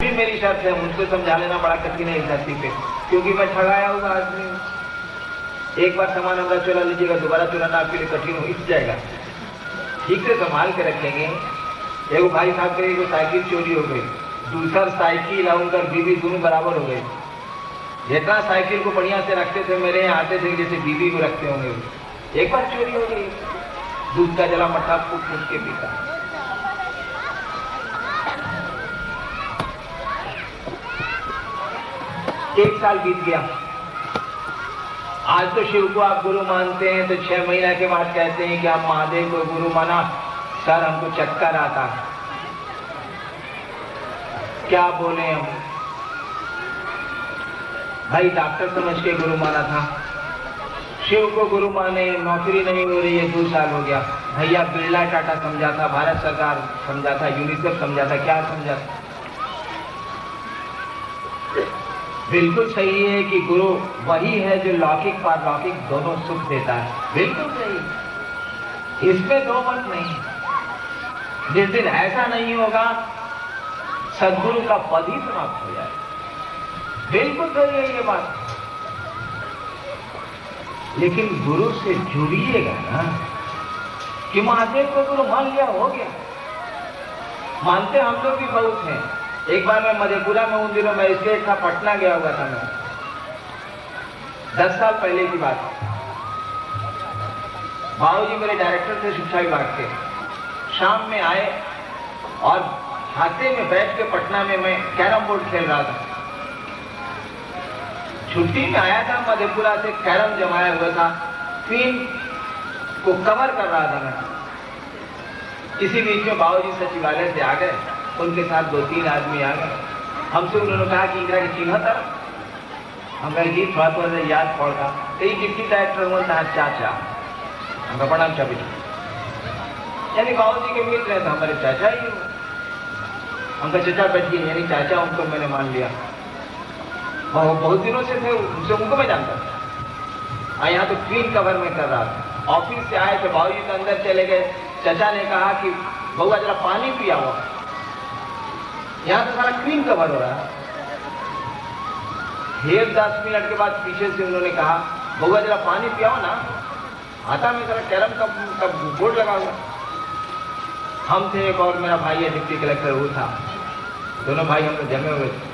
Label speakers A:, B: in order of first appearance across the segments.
A: भी मेरी शर्त है, मुझको समझा लेना बड़ा कठिन है इस धरती पे, क्योंकि मैं ठगाया हुआ आदमी हूँ। एक बार सामान हमारा चुरा लीजिएगा, दोबारा चुराना आपके लिए कठिन हो जाएगा। ठीक से संभाल के रखेंगे। एगो भाई साहब के एगो साइकिल चोरी हो गई, दूसरा साइकिल और उनका बीवी दोनों बराबर हो गए। जितना साइकिल को बढ़िया से रखते थे, मेरे यहाँ आते थे जैसे बीवी को रखते होंगे। एक बार चोरी हो गई, दूध का जला मट्ठा फूट फूट के पीता। एक साल बीत गया। आज तो शिव को आप गुरु मानते हैं, तो 6 महीने के बाद कहते हैं कि आप महादेव को गुरु माना। सर हमको चक्कर आता, क्या बोले हम। भाई डॉक्टर समझ के गुरु माना था, शिव को गुरु माने, नौकरी नहीं हो रही है, 2 साल हो गया। भैया बिरला टाटा समझा था, भारत सरकार समझा था, यूनिसेफ समझा था, क्या समझा था। बिल्कुल सही है कि गुरु वही है जो लौकिक पारलौकिक दोनों सुख देता है, बिल्कुल सही, इसमें दो मत नहीं। जिस दिन ऐसा नहीं होगा, सद्गुरु का पद ही समाप्त हो जाए, बिल्कुल सही है ये बात। लेकिन गुरु से जुड़िएगा ना, कि महादेव को गुरु मान लिया हो गया। मानते हम लोग भी बहुत हैं। एक बार मैं मधेपुरा में, उन दिनों में स्टेट था, पटना गया हुआ था मैं, 10 साल पहले की बात। बाबूजी मेरे डायरेक्टर थे शिक्षा विभाग के। शाम में आए और हाथे में बैठ के पटना में मैं कैरम बोर्ड खेल रहा था। छुट्टी में आया था मधेपुरा से, कैरम जमाया हुआ था, क्वीन को कवर कर रहा था मैं। इसी बीच में बाबूजी सचिवालय से आ गए, उनके साथ 2-3 आदमी आ गए। हमसे उन्होंने कहा कि इंदिरा की चिन्ह था। हम कहे जी थोड़ा थोड़ा याद पड़ता, कई डिप्टी डायरेक्टर हुआ था चाचा, हम प्रणाम चाबी, यानी बाबूजी के मित्र हैं, तो हमारे चाचा ही हुए। हम कहा चाचा बैठिए, यानी चाचा उनको मैंने मान लिया। बहुत दिनों से थे, उनको मैं जानता था। यहाँ तो क्वीन कवर में कर रहा था। ऑफिस से आए तो बाबूजी के अंदर चले गए। चाचा ने कहा कि बउआ जरा पानी पिया हुआ, यहाँ तो सारा क्वीन कवर हो रहा है। फिर 10 मिनट के बाद पीछे से उन्होंने कहा बउआ जरा पानी पियाओ ना, आता में जरा कैरम का बोर्ड लगा हुआ। हम थे, एक और मेरा भाई है डिप्टी कलेक्टर, वो था, दोनों भाई हम लोग जमे हुए थे।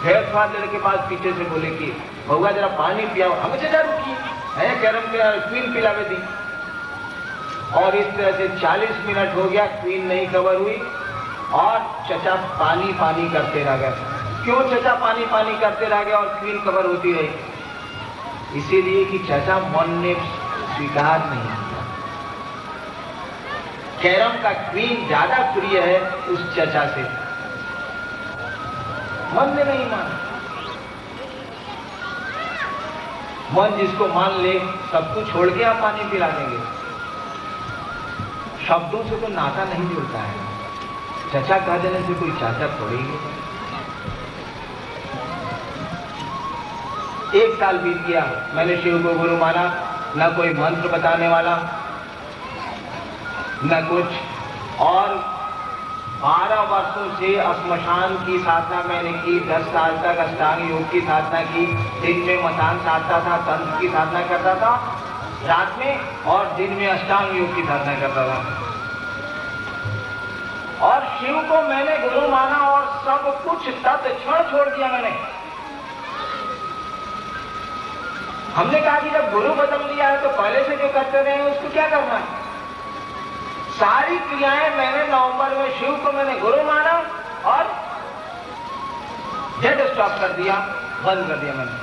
A: फिर थोड़ा देर के बाद पीछे से बोले कि बउआ जरा पानी पियाओ। हम चाचा रुकी है, कैरम के क्वीन पिलावे दी। और इस तरह से 40 मिनट हो गया, क्वीन नहीं कवर हुई और चचा पानी पानी करते रह गए। क्यों चचा पानी पानी करते रह गए और क्वीन कवर होती रही? इसीलिए कि चचा मन ने स्वीकार नहीं किया। कैरम का क्वीन ज्यादा प्रिय है उस चचा से, मन ने नहीं माना। मन जिसको मान ले, सब कुछ छोड़ के आप पानी पिला देंगे। शब्दों से तो नाता नहीं जुड़ता है। चचा कह देने से कोई चाचा थोड़ी है। 1 साल बीत गया, मैंने शिव को गुरु माना, न कोई मंत्र बताने वाला न कुछ। और 12 वर्षों से श्मशान की साधना मैंने की। 10 साल तक अष्टांग योग की साधना की। दिन में मसान साधता था, तंत्र की साधना करता था रात में, और दिन में अष्टांग योग की साधना करता था। और शिव को मैंने गुरु माना और सब कुछ तत्क्षण छोड़ दिया मैंने। हमने कहा कि जब गुरु बदल दिया है तो पहले से जो करते रहे हैं उसको क्या करना है। सारी क्रियाएं मैंने नवंबर में, शिव को मैंने गुरु माना और डेड स्टॉप कर दिया, बंद कर दिया मैंने।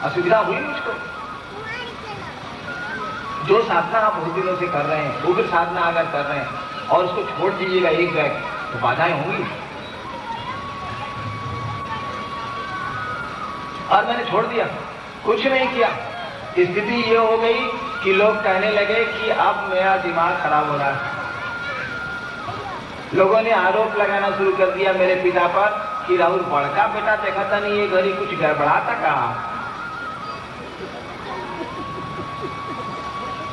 A: असुविधा हुई मुझको। जो साधना आप बहुत दिनों से कर रहे हैं, उग्र साधना अगर कर रहे हैं और उसको छोड़ दीजिएगा एक बैग, तो बाधाएं होंगी। और मैंने छोड़ दिया, कुछ नहीं किया। स्थिति ये हो गई कि लोग कहने लगे कि अब मेरा दिमाग खराब हो रहा है। लोगों ने आरोप लगाना शुरू कर दिया मेरे पिता पर कि राहुल बड़का बेटा देखा था नहीं, ये घड़ी कुछ गड़बड़ा था कहा।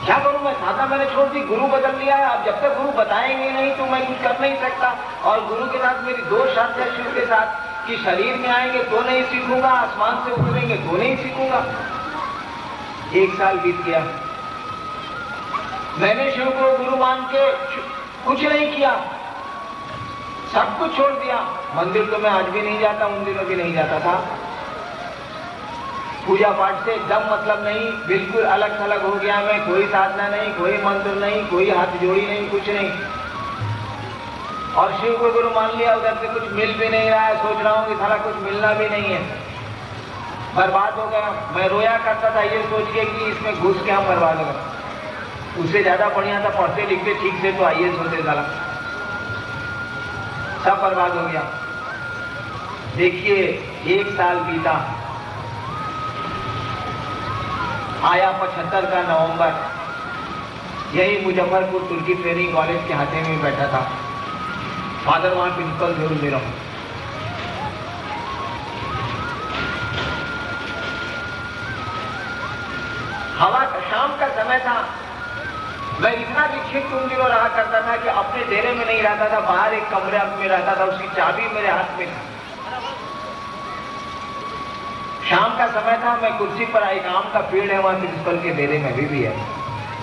A: क्या करूं मैं? साधना मैंने छोड़ दी, गुरु बदल लिया है, अब जब तक गुरु बताएंगे नहीं तो मैं कुछ कर नहीं सकता। और गुरु के साथ मेरी दो शर्त है शिव के साथ कि शरीर में आएंगे तो नहीं सीखूंगा, आसमान से उतरेंगे तो नहीं सीखूंगा। 1 साल बीत गया, मैंने शिव को गुरु मान के कुछ नहीं किया, सब कुछ छोड़ दिया। मंदिर तो मैं आज भी नहीं जाता, उन दिनों भी नहीं जाता था। पूजा पाठ से एकदम मतलब नहीं, बिल्कुल अलग थलग हो गया मैं। कोई साधना नहीं, कोई मंत्र नहीं, कोई हाथ जोड़ी नहीं, कुछ नहीं। और शिव को गुरु मान लिया, उधर से कुछ मिल भी नहीं रहा है। सोच रहा हूं कि सारा कुछ मिलना भी नहीं है, बर्बाद हो गया। मैं रोया करता था ये सोच के कि इसमें घुस के हम बर्बाद हो गए। उससे ज्यादा बढ़िया था, पढ़ते लिखते ठीक से तो IAS होते साला। सब बर्बाद हो गया। देखिए 1 साल बीता, आया 75 का नवंबर, यही मुजफ्फरपुर तुर्की ट्रेनिंग कॉलेज के हाथे में बैठा था। फादर वहां प्रिंसिपल जरूर दे रहा हूं। हवा शाम का समय था। मैं इतना विक्षिप्त उन दिनों रहा करता था कि अपने डेरे में नहीं रहता था, बाहर एक कमरे में रहता था, उसकी चाबी मेरे हाथ में थी। शाम का समय था, मैं कुर्सी पर, एक आम का पेड़ है वहां प्रिंसिपल के डेरे में भी है,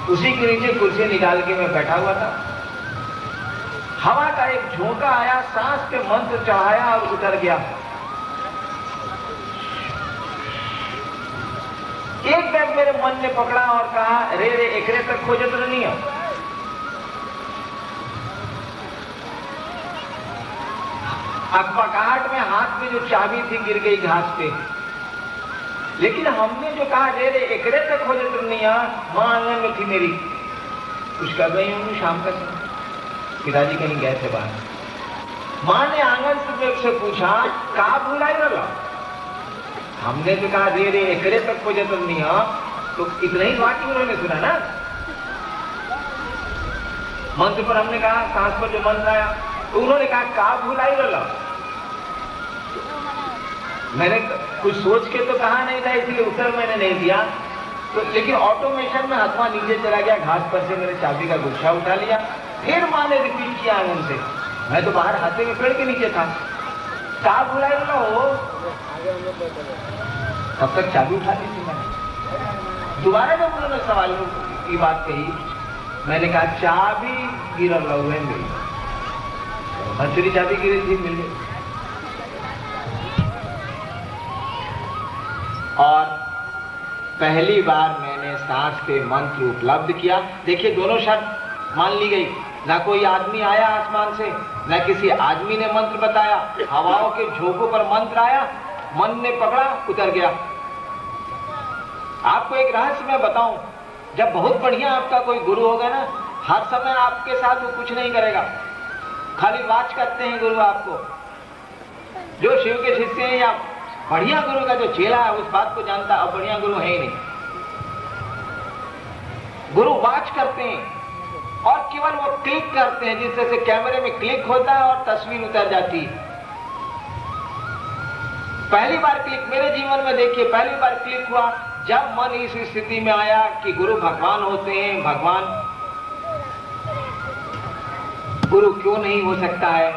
A: उसी के नीचे कुर्सी निकाल के मैं बैठा हुआ था। हवा का एक झोंका आया, सांस पे मंत्र चढ़ाया और उतर गया। एक बैग मेरे मन ने पकड़ा और कहा, रे रे एकरे तक खोजत नहीं है। अकबकाहट में हाथ में जो चाबी थी गिर गई घास पे। लेकिन हमने जो कहा रे रे एकरे तक खोजत नहीं है, मां आंगन में थी मेरी, कुछ कर रही हूँ शाम का समय। पिताजी कहीं गए थे बाहर। मां ने आंगन से पूछा, कहा भूलाई रहा? हमने तो कहा रे रे एकरे तक खोजत नहीं है, तो इतना ही बात उन्होंने सुना ना। मंत्र पर हमने कहा, सांस पर जो मंत्र आया, तो उन्होंने कहा कहा भूलाई रहा? मैंने कुछ सोच के तो कहा नहीं था, इसलिए उत्तर मैंने नहीं दिया। तो लेकिन ऑटोमेशन में हाथवा नीचे चला गया, घास पर से मैंने चाबी का गुच्छा उठा लिया। फिर मां ने रिपीट किया आंगन से, मैं तो बाहर हाथे में पेड़ के नीचे था, कहा भुलाई ना हो। तब तक चाबी उठा ली थी मैंने। दोबारा जब उन्होंने सवाल की बात कही, मैंने कहा चाबी गिर हुए मेरी, दूसरी चाबी गिरी थी, मिल गई। और पहली बार मैंने सांस पे मंत्र उपलब्ध किया। देखिए दोनों शर्त मान ली गई, ना कोई आदमी आया आसमान से, ना किसी आदमी ने मंत्र बताया, हवाओं के झोंकों पर मंत्र आया, मन ने पकड़ा, उतर गया। आपको एक रहस्य मैं बताऊं, जब बहुत बढ़िया आपका कोई गुरु होगा ना, हर समय आपके साथ वो कुछ नहीं करेगा, खाली वाच करते हैं गुरु आपको। जो शिव के शिष्य हैं या बढ़िया गुरु का जो चेला है उस बात को जानता, अब बढ़िया गुरु है ही नहीं। गुरु वाच करते हैं और केवल वो क्लिक करते हैं, जिससे से कैमरे में क्लिक होता है और तस्वीर उतर जाती है। पहली बार क्लिक मेरे जीवन में देखिए, पहली बार क्लिक हुआ जब मन इस स्थिति में आया कि गुरु भगवान होते हैं, भगवान गुरु क्यों नहीं हो सकता है।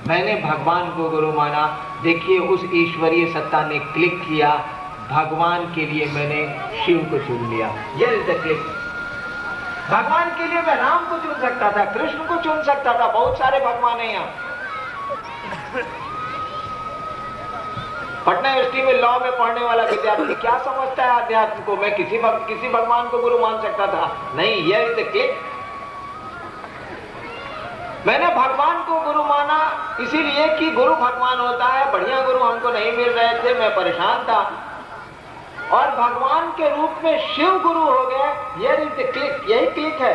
A: मैंने भगवान को गुरु माना। देखिए उस ईश्वरीय सत्ता ने क्लिक किया, भगवान के लिए मैंने शिव को चुन लिया। ये इज द क्लिक। भगवान के लिए मैं राम को चुन सकता था, कृष्ण को चुन सकता था, बहुत सारे भगवान हैं यहाँ। पटना यूनिवर्सिटी में लॉ में पढ़ने वाला विद्यार्थी क्या समझता है अध्यात्म को? मैं किसी भगवान को गुरु मान सकता था, नहीं। ये इज द क्लिक। मैंने भगवान को गुरु माना इसीलिए कि गुरु भगवान होता है, बढ़िया गुरु हमको नहीं मिल रहे थे, मैं परेशान था, और भगवान के रूप में शिव गुरु हो गए। ये क्लिक, यही क्लिक है।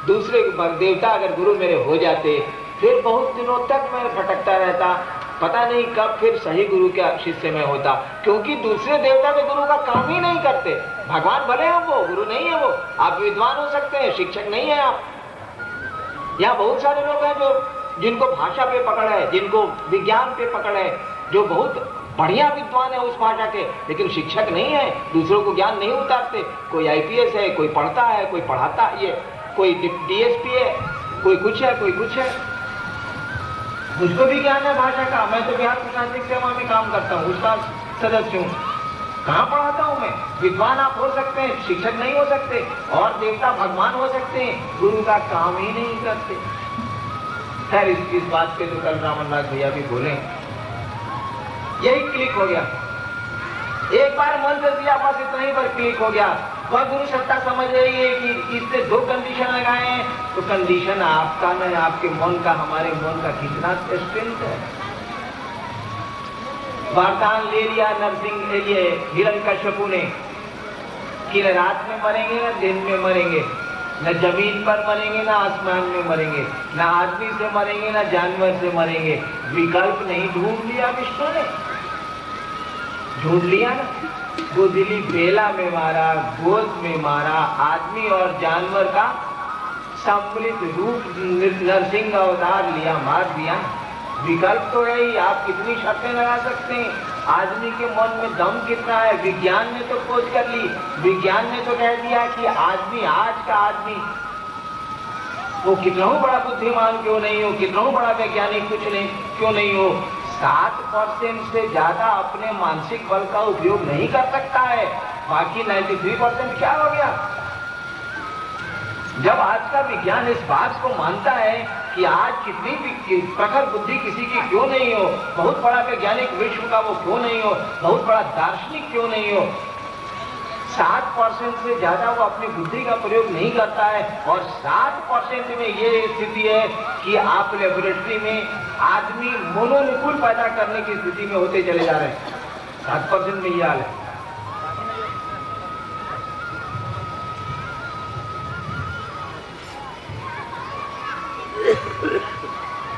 A: दूसरे देवता अगर गुरु मेरे हो जाते, फिर बहुत दिनों तक मैं भटकता रहता, पता नहीं कब फिर सही गुरु के शिष्य में होता, क्योंकि दूसरे देवता के गुरु का काम ही नहीं करते। भगवान भले हो, वो गुरु नहीं है। वो आप विद्वान हो सकते हैं, शिक्षक नहीं है आप। यहाँ बहुत सारे लोग हैं जो जिनको भाषा पे पकड़ है, जिनको विज्ञान पे पकड़ है, जो बहुत बढ़िया विद्वान है उस भाषा के, लेकिन शिक्षक नहीं है, दूसरों को ज्ञान नहीं उतारते। कोई आईपीएस है, कोई पढ़ता है, कोई पढ़ाता है, कोई डीएसपी है, कोई कुछ है, कोई कुछ है। मुझको भी ज्ञान है भाषा का, मैं तो बिहार प्रशासनिक सेवा में काम करता हूँ, उसका सदस्य हूँ। कहाँ पढ़ाता हूँ मैं? विद्वान आप हो सकते हैं, शिक्षक नहीं हो सकते, और देवता भगवान हो सकते हैं, गुरु का काम ही नहीं करते। खैर इस बात पे तो कल रामनलाल भैया भी बोले, यही क्लिक हो गया। एक बार मन कर दिया, बस इतना ही पर क्लिक हो गया। वह गुरु सत्ता समझ रही है कि इससे 2 कंडीशन लगाए हैं, तो कंडीशन आपका न आपके मन का, हमारे मन का कितना स्ट्रेंथ है। वरदान ले लिया नरसिंह, ये हिरण्यकश्यपु ने, कि न रात में मरेंगे न दिन में मरेंगे, न जमीन पर मरेंगे न आसमान में मरेंगे, न आदमी से मरेंगे न जानवर से मरेंगे। विकल्प नहीं ढूंढ लिया विष्णु ने, ढूंढ लिया ना। गुदली बेला में मारा, गोद में मारा, आदमी और जानवर का सम्मिलित रूप नरसिंह अवतार लिया, मार दिया। विकल्प तो है ही, आप कितनी शर्तें लगा सकते हैं। आदमी के मन में दम कितना है, विज्ञान ने तो खोज कर ली। विज्ञान ने तो कह दिया कि आदमी, आज का आदमी, वो कितना बड़ा बुद्धिमान क्यों नहीं हो, कितना बड़ा वैज्ञानिक कुछ नहीं क्यों नहीं हो, 7% से ज्यादा अपने मानसिक बल का उपयोग नहीं कर सकता है। बाकी 93% क्या हो गया? जब आज का विज्ञान इस बात को मानता है कि आज कितनी भी प्रखर बुद्धि किसी की क्यों नहीं हो, बहुत बड़ा वैज्ञानिक विश्व का वो क्यों नहीं हो, बहुत बड़ा दार्शनिक क्यों नहीं हो, 7% से ज्यादा वो अपनी बुद्धि का प्रयोग नहीं करता है। और 7% में ये स्थिति है कि आप लेबोरेटरी में आदमी मनोनुकूल पैदा करने की स्थिति में होते चले जा रहे हैं। 7% में ये हाल है।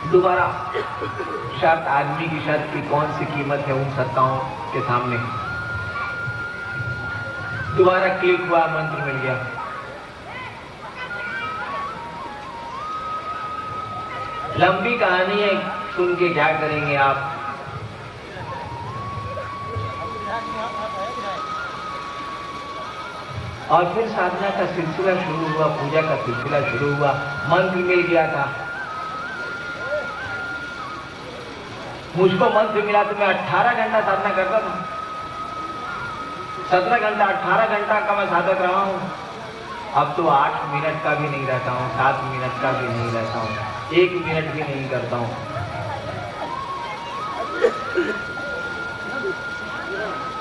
A: दोबारा शर्त, आदमी की शर्त की कौन सी कीमत है उन सत्ताओं के सामने? दोबारा क्लिक हुआ, मंत्र मिल गया। लंबी कहानी है, सुन के क्या करेंगे आप? और फिर साधना का सिलसिला शुरू हुआ, पूजा का सिलसिला शुरू हुआ। मंत्र मिल गया था, मुझको मंत्र मिला तो मैं 18 घंटा साधना करता था। 17 घंटा 18 घंटा का मैं साधक रहा हूं। अब तो 8 मिनट का भी नहीं रहता हूं, 7 मिनट का भी नहीं रहता हूं, 1 मिनट भी नहीं करता हूं।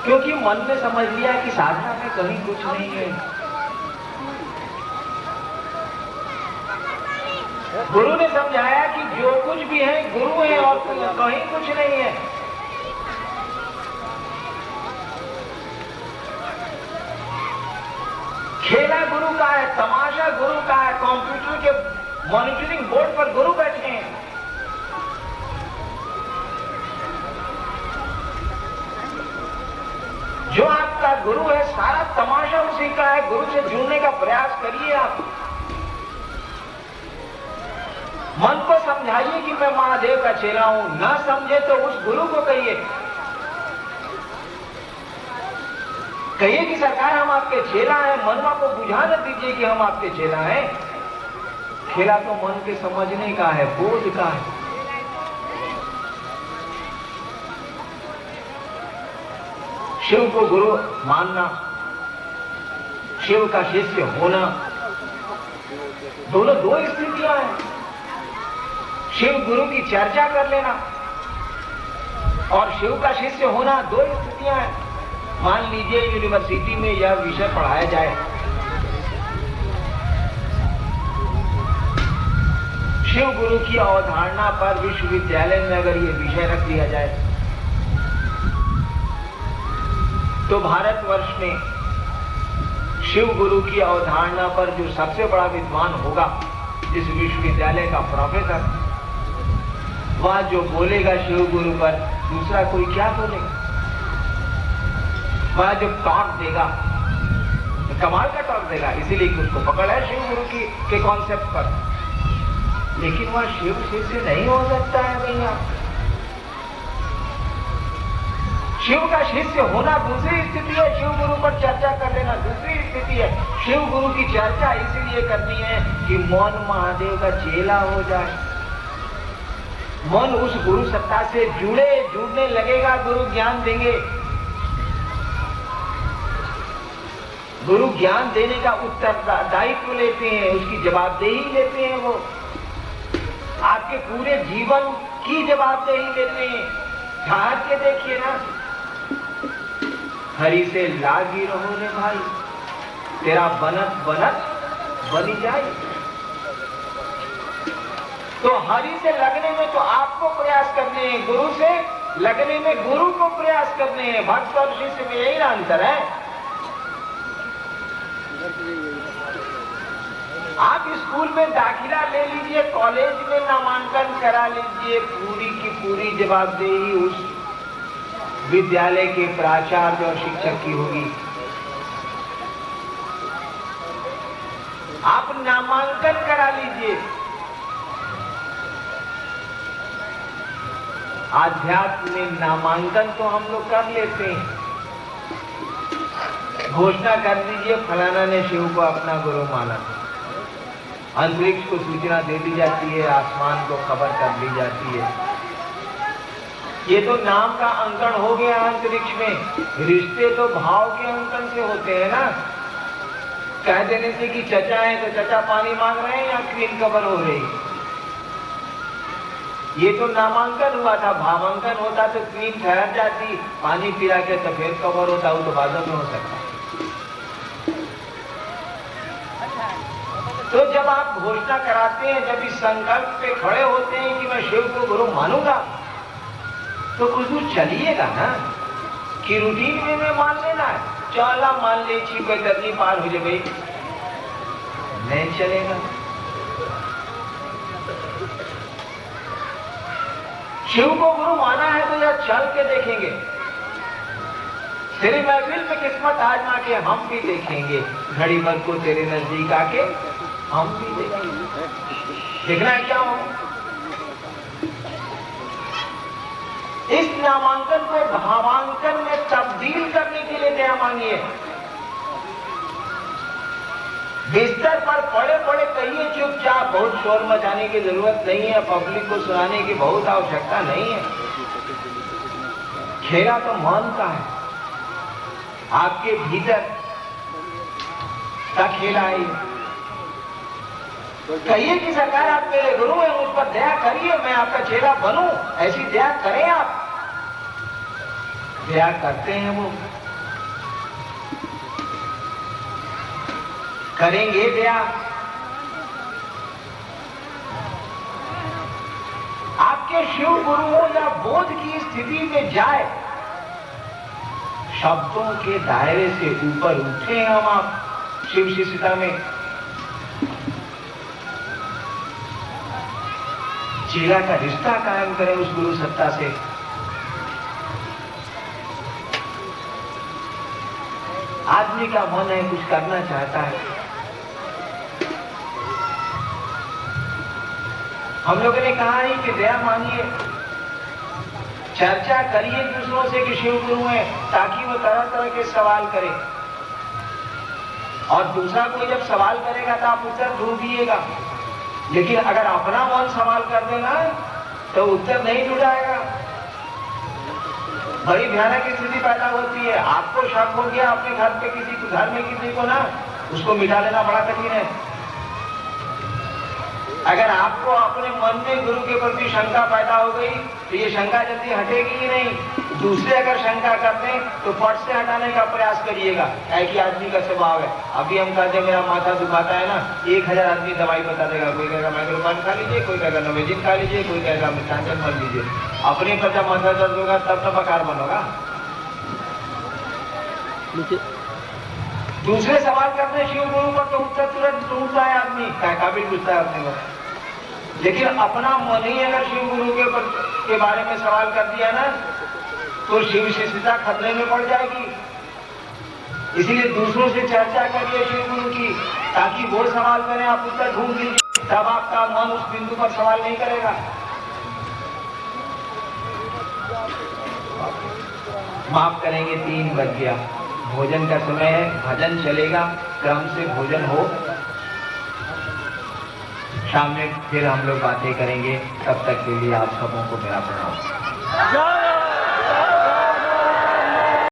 A: क्योंकि मन ने समझ लिया कि साधना में कहीं कुछ नहीं है। गुरु ने समझाया कि जो कुछ भी है गुरु है और कहीं कुछ नहीं है। खेला गुरु का है, तमाशा गुरु का है, कंप्यूटर के मॉनिटरिंग बोर्ड पर गुरु बैठे हैं। जो आपका गुरु है, सारा तमाशा उसी का है। गुरु से जुड़ने का प्रयास करिए आप। मन को समझाइए कि मैं महादेव का चेला हूं, ना समझे तो उस गुरु को कहिए कि सरकार हम आपके चेला हैं। मनवा को बुझा न दीजिए कि हम आपके चेला हैं। खेला तो मन के समझने का है, बोध का है। शिव को गुरु मानना, शिव का शिष्य होना, दोनों 2 स्थितियां हैं। शिव गुरु की चर्चा कर लेना और शिव का शिष्य होना 2 स्थितियां हैं। मान लीजिए यूनिवर्सिटी में यह विषय पढ़ाया जाए, शिव गुरु की अवधारणा पर विश्वविद्यालय में अगर यह विषय रख दिया जाए तो भारतवर्ष में शिव गुरु की अवधारणा पर जो सबसे बड़ा विद्वान होगा, इस विश्वविद्यालय का प्रोफेसर, वह जो बोलेगा शिव गुरु पर, दूसरा कोई क्या बोलेगा? वह जो टॉक देगा, कमाल का टॉक देगा, इसीलिए कि उसको पकड़ है शिव गुरु के कॉन्सेप्ट पर। लेकिन वह शिव शिष्य नहीं हो सकता है भैया। शिव का शिष्य होना दूसरी स्थिति है, शिव गुरु पर चर्चा कर लेना दूसरी स्थिति है। शिव गुरु की चर्चा इसीलिए करनी है कि मन महादेव का चेला हो जाए, मन उस गुरु सत्ता से जुड़ने लगेगा। गुरु ज्ञान देंगे, गुरु ज्ञान देने का उत्तरदायित्व लेते हैं, उसकी जवाबदेही लेते हैं, वो आपके पूरे जीवन की जवाबदेही लेते हैं। ठहर के देखिए ना, हरि से लागी रहो रे भाई, तेरा बनत बनी जाए। तो हरि से लगने में तो आपको प्रयास करने हैं, गुरु से लगने में गुरु को प्रयास करने हैं। भक्त और शिष्य में यही अंतर है। आप स्कूल में दाखिला ले लीजिए, कॉलेज में नामांकन करा लीजिए, पूरी की पूरी जवाबदेही उस विद्यालय के प्राचार्य और शिक्षक की होगी। आप नामांकन करा लीजिए। आध्यात्म में नामांकन तो हम लोग कर लेते हैं, घोषणा कर दीजिए फलाना ने शिव को अपना गुरु माना, अंतरिक्ष को सूचना दे दी जाती है, आसमान को खबर कर दी जाती है। ये तो नाम का अंकन हो गया अंतरिक्ष में। रिश्ते तो भाव के अंकन से होते हैं ना। कह देने से कि चचा है तो चचा पानी मांग रहे हैं या क्वीन कबर हो रही। ये तो नामांकन हुआ था, भावांकन होता तो क्वीन ठहर जाती, पानी पिला के तो फिर कबर होता, वो तो बाद में हो सकता। तो जब आप घोषणा कराते हैं, जब इस संकल्प पे खड़े होते हैं कि मैं शिव को गुरु मानूंगा, तो कुछ दूर चलिएगा ना, कि रूटीन में मैं मान लेना है, चला मान ले छी कोई तरनी पार हो जाए, नहीं चलेगा। शिव को गुरु माना है तो यह चल के देखेंगे। तेरी महफिल में किस्मत आजमा के हम भी देखेंगे, घड़ी भर को तेरे नजदीक आके हम भी देखेंगे। देखना है क्या हो। इस नामांकन को भावांकन में तब्दील करने के लिए दया मांगिए। बिस्तर पर पड़े पड़े कहिए चुपचाप, बहुत शोर मचाने की जरूरत नहीं है, पब्लिक को सुनाने की बहुत आवश्यकता नहीं है। खेला तो मन का है, आपके भीतर का खेला है। कहिए कि सरकार आप मेरे गुरु हैं, मुझ पर दया करिए, मैं आपका चेला बनूं, ऐसी दया करें आप। दया करते हैं वो, करेंगे दया। आपके शिव गुरुओं या बोध की स्थिति में जाए, शब्दों के दायरे से ऊपर उठे हम आप शिव शिष्यता में। चेला का रिश्ता कायम करें उस गुरु सत्ता से। आदमी का मन है, कुछ करना चाहता है। हम लोगों ने कहा है कि दया मांगिए, चर्चा करिए दूसरों से कि शिव गुरु है, ताकि वो तरह तरह के सवाल करे। और दूसरा कोई जब सवाल करेगा तो आप उत्तर ढूंढ दिएगा। लेकिन अगर अपना मन सवाल कर देना तो उत्तर नहीं ढूंढाएगा। बड़ी भयानक स्थिति पैदा होती है। आपको शक हो गया अपने घर पे घर में किसी को ना, उसको मिटा लेना बड़ा कठिन है। अगर आपको अपने मन में गुरु के प्रति शंका पैदा हो गई तो ये शंका जल्दी हटेगी ही नहीं। दूसरे अगर शंका करते हैं तो फट से हटाने का प्रयास करिएगा, ऐसी आदमी का स्वभाव है। अभी हम कहते हैं मेरा माथा दुखाता है ना, 1000 आदमी दवाई बता देगा। कोई कहेगा माइक्रोपान खा लीजिए, कोई कहेगा नोवेजिन खा लीजिए, कोई कहेगा मिथांचल मत लीजिए। अपने पर जब माथा दर्द होगा तब तो बकार बनोगा। दूसरे सवाल करते हैं शिव गुरु पर तो उत्तर तुरंत ढूंढता है आदमी, काबिल पूछता है अपने को। लेकिन अपना मन ही अगर शिव गुरु के बारे में सवाल कर दिया ना, तो शिव शिष्यता खतरे में पड़ जाएगी। इसीलिए दूसरों से चर्चा करिए शिव गुरु की, ताकि वो सवाल करें, आप उत्तर ढूंढ लीजिए, तब आपका मन उस बिंदु पर सवाल नहीं करेगा। माफ करेंगे 3 बज गया, भोजन का समय है, भजन चलेगा, क्रम से भोजन हो, शाम में फिर हम लोग बातें करेंगे। तब तक के लिए आप सबों को मेरा प्रणाम।